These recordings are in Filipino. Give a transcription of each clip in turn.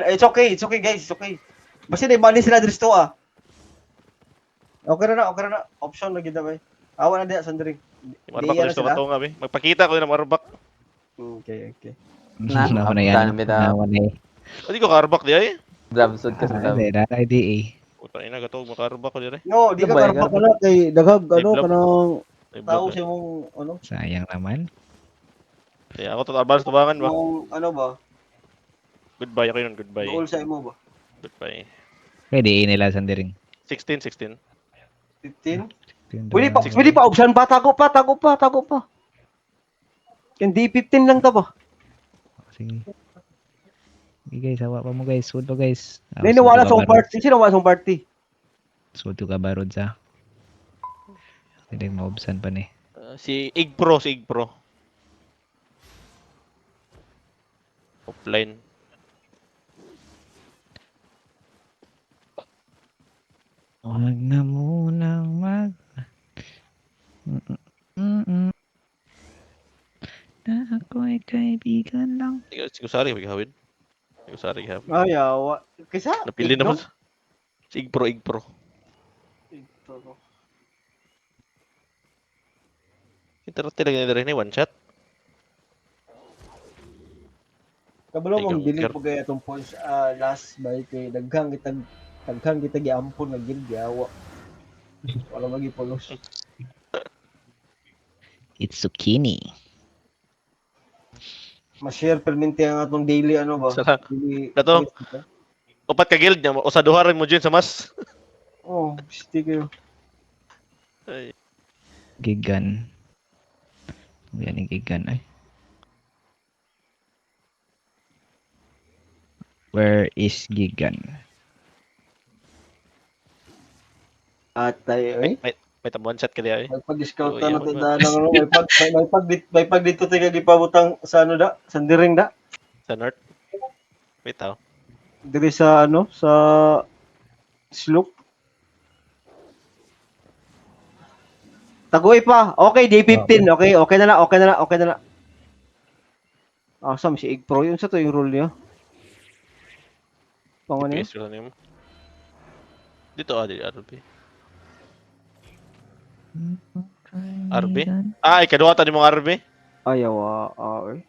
It's okay guys, it's okay. Basta na money sila dito Okay na na. Option na gid bay. Awa na diha sandring. Marbak Di ko na dito sila. matunga be. Magpakita ko na marbak. Okay. Naman na yan. Naman na eh. Hindi ko karbak di ay. Dramsod ka sa Hindi, dam. nanay di eh. Puta ina gatog makarbak ko dire. No, di ka Gabay, karpak karpak. na kay daghag Develop. kanang tao Develop. sa imong Sayang naman. Kaya ako to advance tubangan ba. imong ba? Goodbye ako yun, goodbye. Goal sa imo ba? Goodbye. Pwede nila sandiring. 16, 16. 15? Pwede Pwede pa option pa, tago pa. Hindi 15 lang ta ba? Sige. Sige guys, hawa pa mo guys. Sud pa guys. May nawala sa party. Sino wala sa party? Sud ka barod sa. Hindi maubsan pa ni. Si Igpro. Offline. Huwag na munang na ako'y kaibigan lang. Sige, sorry, maghawid. Sige, sorry, gihawid. Ay, awa. Kaysa? Napili naman. Si Igpro. Internet talaga na rin one shot. Kabalo Ikaw, mong bilin Oscar. po kaya itong points last by kay daghang kita giampon na gil giawa. Wala magipulos. It's zucchini. Ma-share permente ang atong daily ba? Sara. Daily Dato. quest ba? Upat ka guild niya. O sa duha rin mo dyan sa mas. Oh, gusto kayo. Ay, Gigan. Yan yung gigan ay. Where is Gigan? At tayo may tam one shot ka diya eh. may pag-scout Oh, na yeah, natin man. na may pag dito tayo gipabutang sa sandiring da. Sa north. Wait ako. Diri sa sa slope. Taguy pa. Okay, day 15. Okay na na. Awesome si Egg Pro yun sa to yung rule niya. Pango niya. DPS ko lang mo. Dito di RB. RB? Ah, ikaduha ta ni mong RB. Ayaw oy.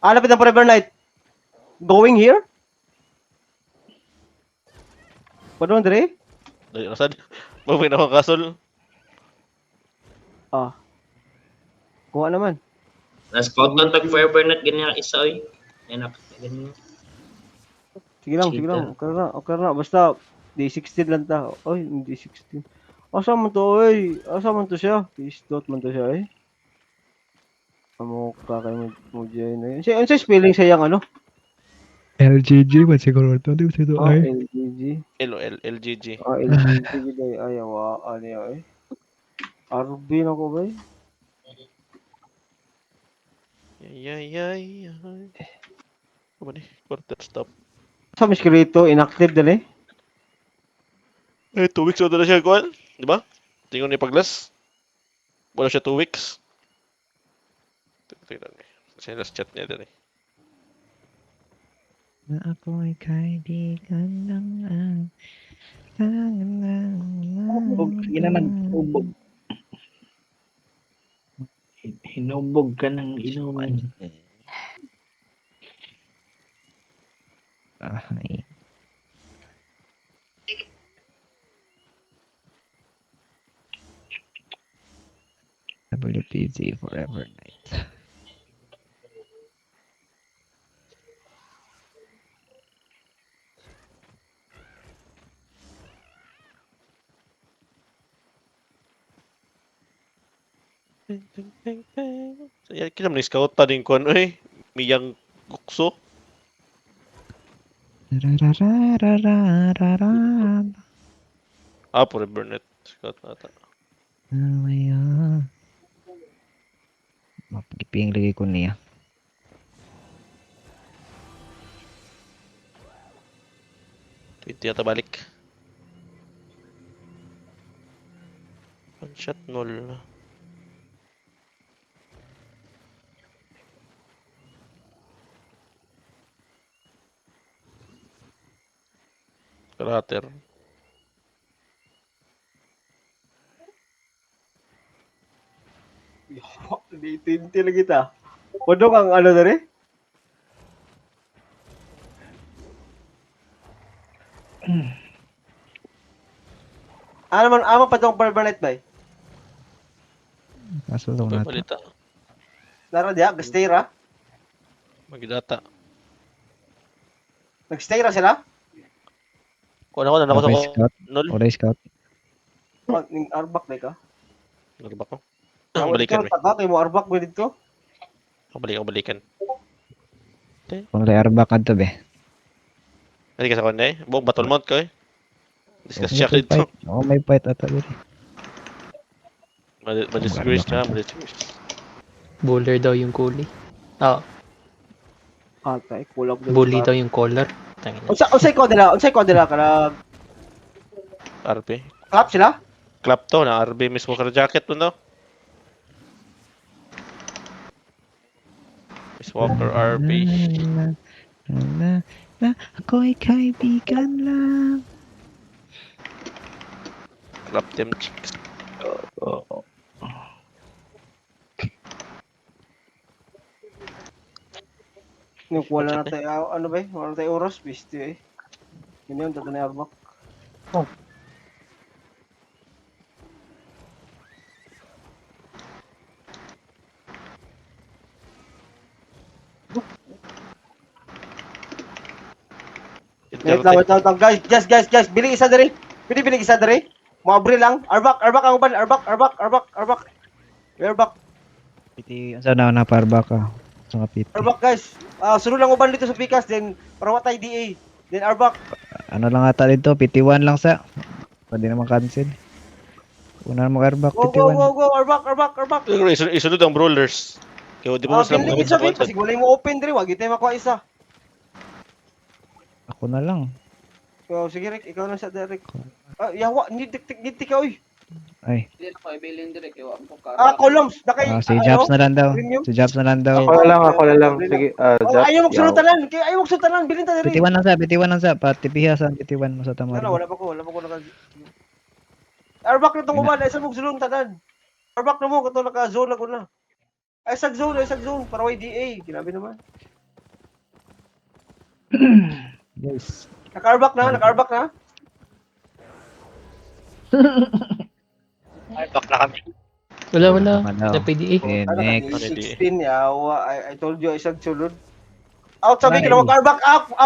Lapit ng Forever Night. Going here? Padon dire? Dali rasad. Mabay na ako kasol. Kuha naman. Na-scout na tag Forever Net ganyan isa oy. Enak ganyan. Sige lang. Okay na. Basta day 16 lang ta. Oy, day 16. Asa man to, oy? Asa man to siya? Pistot man to siya, eh. Amo ka kay mo dyan na yun. Ano siya spelling sayang LGG ba siguro ito? Di ba ito ay? LGG. LGG. LGG day. Ayaw, ano yun, eh. RB na ko, ba? Yay. Ano ni? Quarter stop. Sa miskrito, inactive dali. Eh, 2 weeks na siya kuhan. Di ba? Tingnan ni paglas. Wala siya 2 weeks. Tingnan ni. Kasi last chat niya din eh. Na ako'y kaibigan lang ang Hinubog. Hinubog ka ng inuman. Ay. WPG Forever Night. So, yan, kita mo ni-scout pa din kuhan eh. Miyang kukso. Forever Net. Scout na ata. Mapagiping lagi ko niya. Tweet yata balik. One shot 0. Crater. Di tinti lagi ta. Podong ang ano dari? Ano man ama pa tong permanent bay? Kaso daw May nato. balita. Nara dia, gastay ra. Magdata. Nagstay ra sila? Kuha na ako Okay, sa scout. nol. Oray scout. Oh, ning arbak na ka. Nagba ko. Ako Balikan dito, mo. taka kay mo arbak mo dito. Balikan. Kung lay arbak adto be. Hindi ka sa kanya eh. Buong battle mount ko eh. Discuss Okay, siya may dito. fight. Oh, may fight ato diri. Madisgrace ka. Bowler daw yung kuli. Ah, Atay, kulang daw. bully daw yung collar. Tangina. Unsay ko dila kana RP. clap sila? Clap to na RB mismo ka jacket mo no? Miss Walker RP. Na, ako'y kaibigan lang. Clap them chicks. Yung wala na tayo, ano ba wala na tayo oras, bisti eh. Yun yun, tato na yung arbak. Wait lang, guys, bili isa dari. Bili isa dari. Maabri lang. Arbak ang uban, arbak. Piti, saan na parba ka? Sa kapit. Arbak guys. Sunod lang uban dito sa Pikas, then para watay DA. Then arbak. Ano lang ata dito? PT1 lang sa. Pwede naman cancel. Una mo arbak, Go, PT1. arbak. Isunod ang brawlers. Kaya di mo sila Building magamit isa, sa babe. content. Kasi wala mo open diri, wag ito makuha isa. Ako na lang. So, sige Rick, ikaw na sa Derek. Yawa, niti ka, oy. Ay. Columns, nakay... Si Jobs na lang daw. Premium? Si Jobs na lang daw. Ako na lang. Sige, Jap, Ayaw yaw. magsultanan, bilhin ta Derek. PT1 lang sa. Patipiha sa PT1 mo sa tamar. Wala pa ko naka... Arbak na itong uban, ay sa mong suluntanan. Arbak na mo, kato naka-zone ako na. Ay, sag zone, para YDA. Ginabi naman. Yes. Naka-arbak na. Wala. Wala. Sa PDA. Okay, next. 16 yawa. I told you, isang sulod. Out sabi ka na mag-arbak.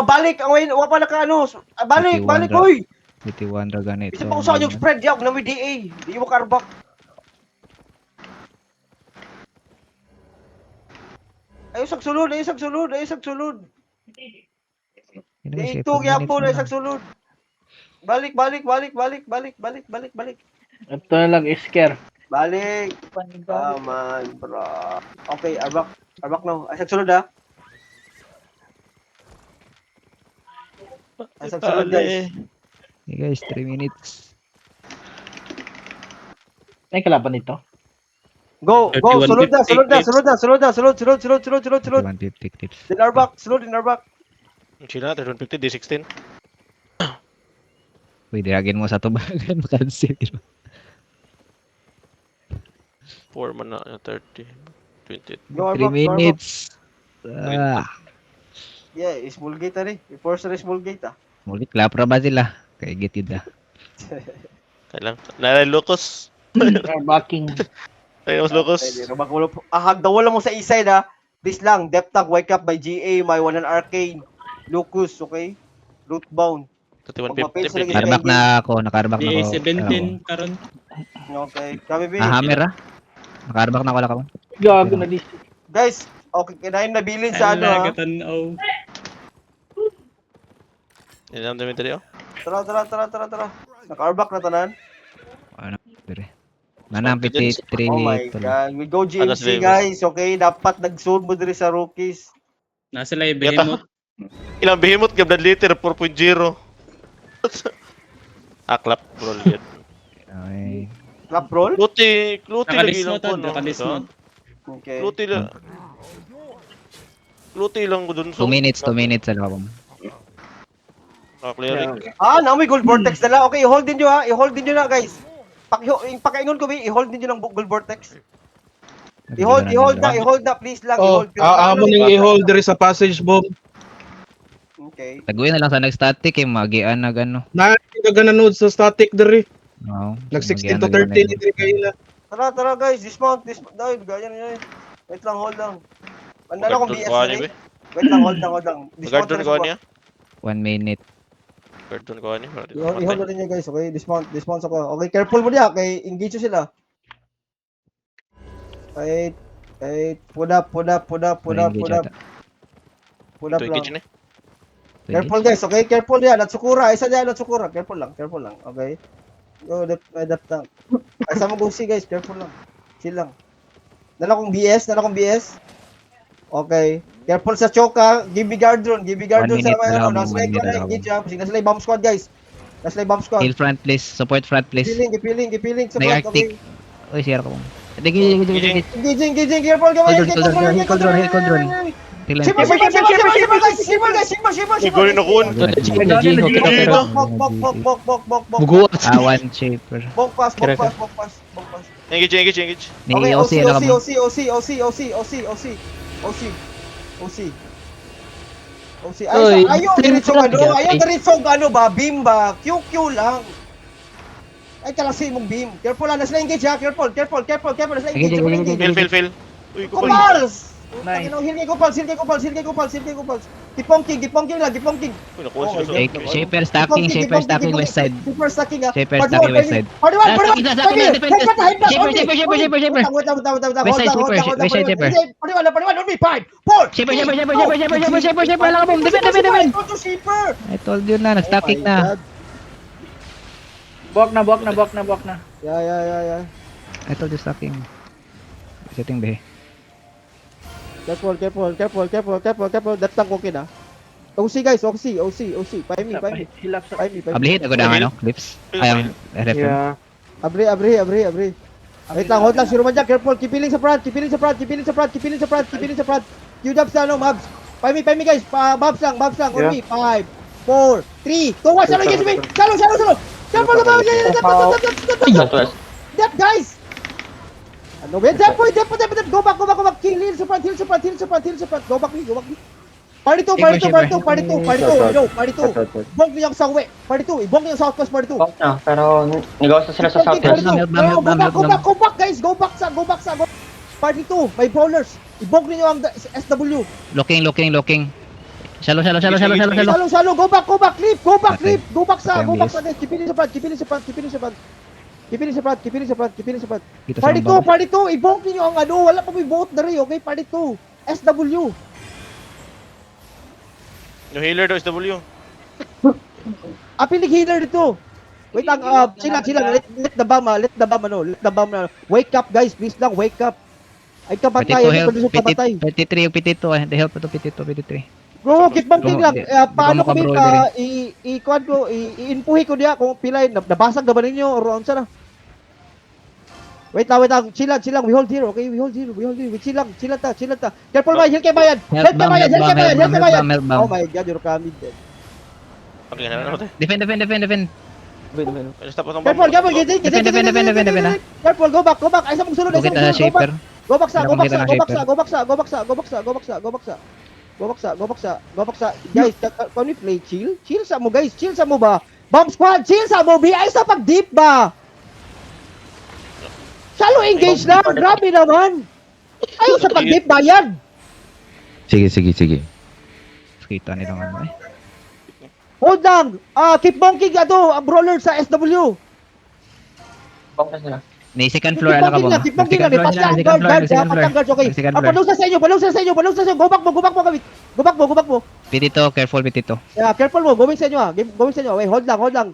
Balik. Ang wain, wala pa naka-ano. Balik, 51 oy. PT1 ra ganito. Isa pa ko saan yung spread yaw na may DA. Di mo karbak. Ay, isang sulod. Di ito, yapo na isang sulod. Balik. Ito na lang, isker. Balik. Man, bro. Okay, arbak na. Ay, isang sulod ha. Ay, isang sulod guys. Hey guys, 3 minutes. May kalaban nito. Go, 31, sulod na. 150 clips. Din arbak, sulod. Sila, 150, D16. Uy, diragin mo sa tubagan. Makancel. 4 man na, 30. 20. Go, 3 minutes. Yeah, small gate na rin. I-force na rin small gate ah. Muli, klapra ba sila? Kaya get yun na. Kailang. Locos. Backing. Tayo mas Locos. Hagdawala mo sa isay na. Please lang, Depth Tag, Wake Up by GA, My One and Arcane, Lucas, okay? Rootbound. 3150. Nakarbak na ako. Nakarbak na ako. DA17 karon. Okay, kami B. Hammer ah. Nakarbak na ako lang ako. Gago na dis. Guys, okay, kinahin na bilin sa ano ha. Yan ang dami tayo. Tara. Naka-arbak na tanan. Ano? Dire. Manang PT3. Oh my God. We go Ano GMC sila, guys, okay? Dapat nag-zone mo diri sa rookies. Nasa live behemoth. Ilang behemoth ka blood liter 4.0. Clap bro yan. Okay. Clap roll? Kluti lagi lang ko. Nakadismount. Okay. Kluti lang ko dun. 2 minutes. Ano ako? Naka-clearing. Namoy gold vortex na lang. Okay, i-hold din nyo ha. I-hold din nyo na guys. Pakaingon ko ba, i-hold din nyo ng gold vortex. I-hold na, please lang. Oh, I-hold. Pero amo ning i-hold diri sa passage bomb. Okay. Taguin na lang sa nag-static eh, magian na gano. Na nanood sa static diri. Oo. Nag 16 to 13 diri kayo na. Tara guys, dismount. Dahil, ganyan yun. Wait lang, hold lang. Ano kung Guard BS doon ko na ani, eh. Wait lang, hold lang. Guard doon ko niya. 1 minute. Guard doon ko ani. I-hold na rin niya guys, okay? Dismount ako. Okay, careful mo niya, kay engage sila. Wait, put up lang. Ito i-kitchen eh. Careful guys, okay? Careful yan. Natsukura. Isa dyan, natsukura. Careful lang. Okay? Go, adapt lang. Ay, sama kong C guys. Careful lang. Chill lang. Nala kong BS. Okay. Careful sa choke ha. Give me guard drone sa minute may na lang, Nasa one minute na lang. engage ha. Nasa lay bomb squad guys. Heal front please, support front please. Gipiling. May Support, Arctic. okay. Uy, sira ko. Gigi. Engaging. Careful. Cold drone. Tilan. Shipper guys. May gawin na kun. Bok. Buguat. One shaper. Bok pass. Engage. Ni Okay, OC na ka mo. OC. Oy, Ayaw diretsong ano ba? Beam ba? QQ lang. Ay, kalasi mong beam. Careful lang. Nasa engage ha. Careful. Nasa engage. Fail. Uy, kupal. Kupals! Nice. Hilgay ko pals. Gipongking lang. Uy, nakuha sila sa... Okay, shaper stacking west side. Super stacking ha. Shaper stacking west side. Pariwan! Pariwan, on me, 5, 4, Shaper lang mo. Defend. Go to Shaper! I told you na, nag-stacking na. Buwak na. Yeah. I told you stacking. Setting be. Careful. That's lang okay na. OC guys, OC. Pay me. Hilak sa... Ablihit ako na ano, clips. Ayang, refer. Abri. Wait lang, hold lang. Si Roman dyan, careful. Kipiling sa front. Q-dubs na, no, Mabs. Pay me guys. Mabs lang. On me. 5, 4, 3, 2, 1. Salo, engage me. Salo. Careful. That guys. Ano ba? Dep. Go back. Kill sa front. Go back me. Party 2. Ibong niyo ang southwest. Party 2. Ibong niyo ang southwest. Party 2. na, pero negosyo sila sa southwest. Go back guys. Go back sa. Party 2. May brawlers. Ibong niyo ang SW. Looking. Shallow. Salo. Go back. Clip. Go back sa. Okay, Kipili sa front. Dito sa Party baba. 2. Ibong niyo ang ano. Wala pa may vote na rin. Okay. Party 2. SW. Yung healer daw, SW. Apilig healer dito. Wait lang, sila. Let the bomb na. Wake up guys, please lang, wake up. Ay kabatay, Petito ay help. kondisyon kabatay. PT3 yung PT2 eh. The help to PT3. Bro, keep bumping lang. Paano Baka kami bro, pa i-kuan ko, i-inpuhi ko diya kung pilay nabasag na ba ninyo or unsa na. Wait lang. Chill lang. We hold here, okay? Chill lang ta. Careful ba, heal kay bayan. Help kay bayan. Help bomb. Oh my god, you're coming dead. Okay, na natin. Defend. Stop itong Careful, bomb. Defend. Careful, go back. Ay sa mong sulod, Go kita shaper. Go back sa. Guys, can we play chill? Chill sa mo guys, chill sa mo ba? Bomb squad, chill sa mo, ay sa pag deep ba? Salo engage lang, grabe naman. Ayaw sa pag deep ba yan? Sige. Kita nilang ano eh. Hold lang, keep bonking ang brawler sa SW. Bok na sila. May second floor ala ka ba? Keep bonking lang, pass lang, guard, okay. Palong sa inyo, go back mo. PT2, careful PT2. Yeah, careful mo, going sa inyo wait, hold lang.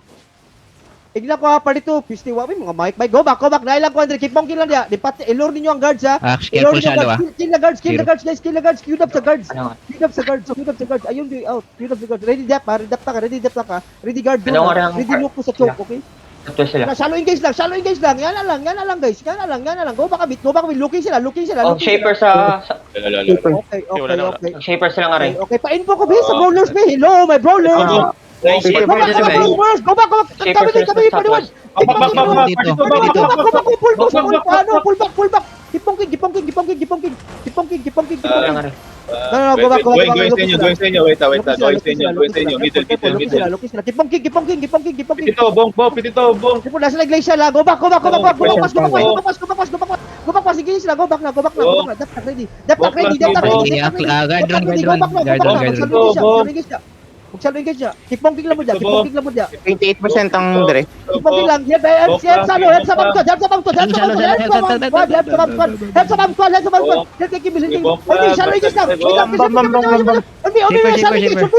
Igla ko ha, party 2, pisti wapin, mga mic, go back, nailang ko, Andre, keep bonking lang diya, ilor ninyo ang guards ha. Careful shallow ah. Kill the guards, queue up sa guards. Ano nga? Queue up sa guards, ayun di out, queue up sa guards, ready dep ka, ready guard Ano nga rin ang- ready look ko sa choke, okay? Southwest sila. Shallow engage lang, yan na lang guys, go back a bit, looking sila. Oh, shaper sa... Okay. Wala na. Shaper sila nga rin. Okay, pa-info ko ba sa brawlers ba? Hello, my brawler. Guys, Go shaper back, na rin. go back, go back. Kami din, paliwan. Dito. Go back, pull back. Gipongking. No, go back. Going sa inyo. Wait, going sa inyo. Middle. Gipongking. Pitito, bong. Tipo nasa na glacier la. Go back. Go back pa. Sige sila. Go back na. Deptak ready. Guard run. Magsalong engage siya. Kipongking lang mo dyan. 28% ang dire. Kipongking lang. Help sa bang squad. Help sa bang squad. Help kay Kimil. Okay, shallow engage lang. Only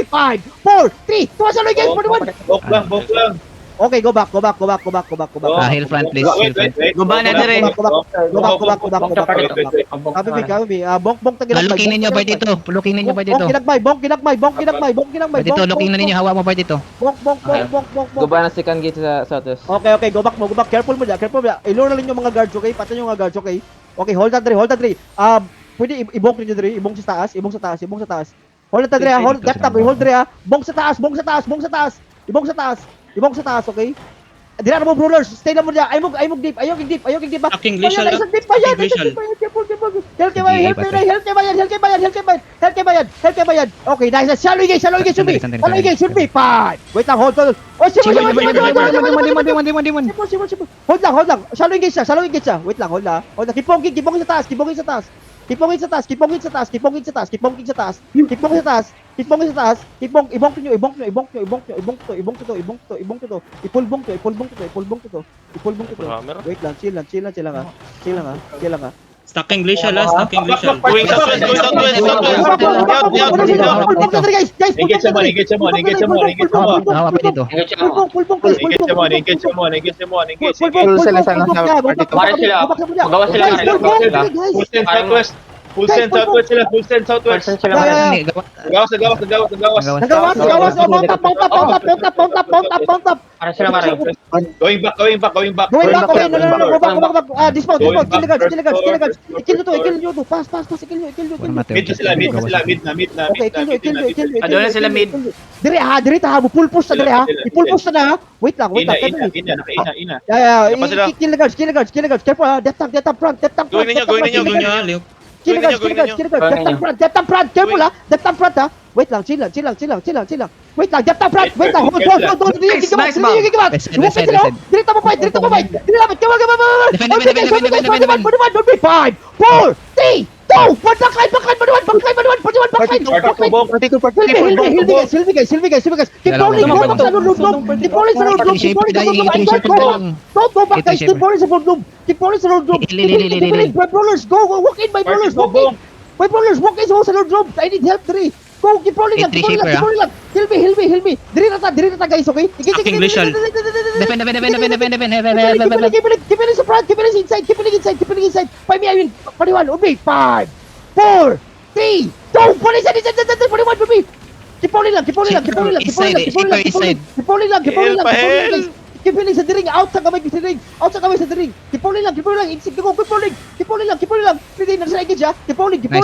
5, 4, 3, 2, shallow engage. Bok lang. Okay, go back. Hill front please. Go ba na dire? Go back. Kami. Bong tagilak. Looking ninyo part dito. Looking ninyo part dito. Bong kinakbay. Part dito, looking na ninyo. Hawa mo part dito. Bong. Guba na second gate sa southwest. Okay, go back. Careful mo dyan. Iluro na rin yung mga guards, okay? Patan yung mga guards, okay? Okay, hold that, Dre. Pwede ibong ninyo, Dre. Ibong sa taas. Hold that, Dre. Hold Dre, ha. Bong sa taas. Ibong sa taas, okay? Dira na mo, brawlers. Stay na mo dyan. Ayog deep. Ayog deep, ba? Aking glacial, Isang deep pa yan. Help kay bayan. Okay, nice. Shallow engage, should be. 5. Wait lang, hold. Oh, Simon. Hold lang. Shallow engage siya. Wait lang, hold lang. Kipongking sa taas. Ibong to. Ipulbong to. Hammer. Wait lang, chill lang ha. Stacking glacial, stacking glacial. Going southwest. Guys. Engage mo. Hawa pa dito. Engage. Full sila sana sa part dito. Magawa sila. Full send southwest. Gawas. Mount up. Para sila maray. Going back. Go back, okay. No. Go back. Dismount. Kill the guards. Kill nyo to. Pass. Kill nyo. Mid na sila. Okay, kill nyo. Ano na sila mid? Dire ta ha. Full push na dire ha. I-full push na ha. Wait lang. Ina. Kill the guards. Careful ha. Death tank front. Going ninyo. Kill the guards. Death tank front. Careful ha. Death tank front ha. Wait lang. Chill lang. Wait lang. Death tank front. Wait lang. Hold. Direct mo fight. Don't be 5, 4, 3, 2, 1. Sylvie guys. Keep rolling. Go back sa loob. Keep rolling sa loob. Don't go back guys. Keep rolling sa loob. My brawlers, go. Walk in, my brawlers. My brawlers, walk in sa loob. I need help, Dre. Go, keep rolling lang. Heal me. Dre na ta guys, okay? Stacking glacial. Defend. Keep it in front. Keep it inside. Find me, I win. 41, Ubi. 5, 4, 3, 2, 1. 41, Ubi. Keep rolling lang. Keep rolling lang. Keep rolling sa diring. Out sa kamay sa diring. Keep rolling lang. Insig ko. Keep rolling. Pwede na sa engage ha. Keep rolling guys.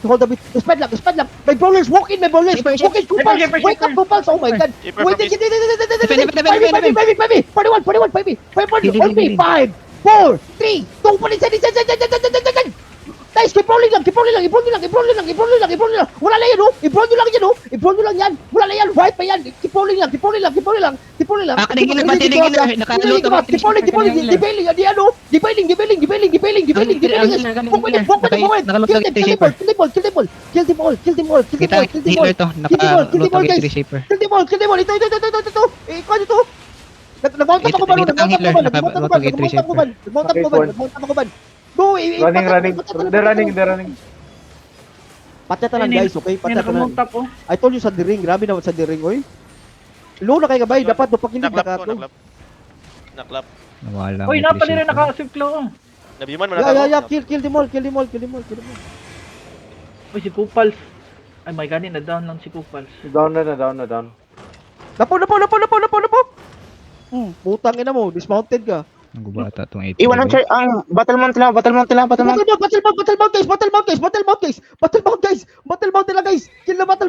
Hold a bit. Spread lang. My brawlers, walk in. Wake up, Kupals. Oh my god. Wait. 5, 4, 3, 2, 1. Guys, keep rolling lang. Wala na yan, oh. I-brawl nyo lang yan. Wala na yan. White pa yan. Keep rolling lang. Kaningin na nakaluto ba? Keep rolling. Di ano? Gibaling. Kill them all. Kita healer to. Nakaluto yung 3 shaper. Kill them all. Ito. Ito. Nag-mount up ako ba? Nag-mount up ako ba? Go! They're running. Patyatan lang guys, okay? Patyatan lang. Nakamuntap po. I told you sa diring, grabe naman sa diring, oy. Low na kayo kabay, dapat mapakinig na ka. Naklap. Nawala. Uy, napali rin naka-swift low. Nabiman mo Yeah, kill them all. Uy, si Kupals. Ay, my god, na-down lang si Kupals. Down na. Napo. Putang ina mo, dismounted ka. Ang gubata tong 8. Iwan ang battle mount lang. Battle mount guys. Kill na battle